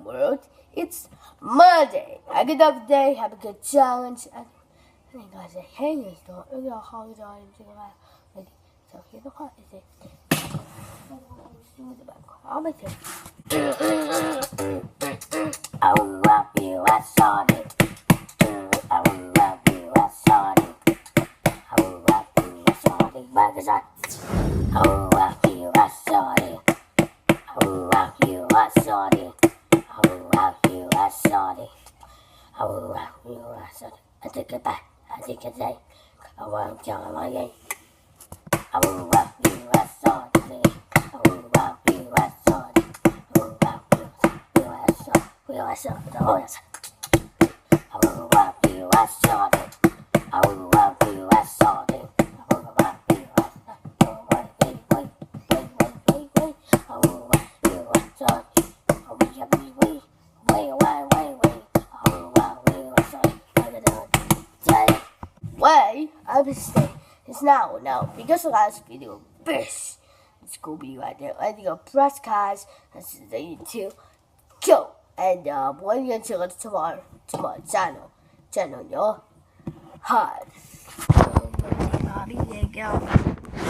world. It's Monday. Have a good day. Have a good challenge. I think I say, hey, it's not. Look at how it's on. So here's the part. Is it? I'll make it. I love you. I saw it. I love you. I saw it. I love you. I saw it. Because I love you. I saw it. I love you. I saw it. I love you. I saw it. I love you. I saw it. I take it back. I take it back. I want to tell my game. I love you. I saw it. I love you. I saw it. I love you. I saw it. I saw it. Oh, yes. I love you. I saw it. I love you. I saw it. I love you. I saw it. Wait. I love you. I saw it. Wait. Wait, I mistake. It's now, because the last video, it's gonna be right there. I think I'll press guys, that's the YouTube, go, and when you until it's tomorrow channel, yo, hi. Bobby, there you go.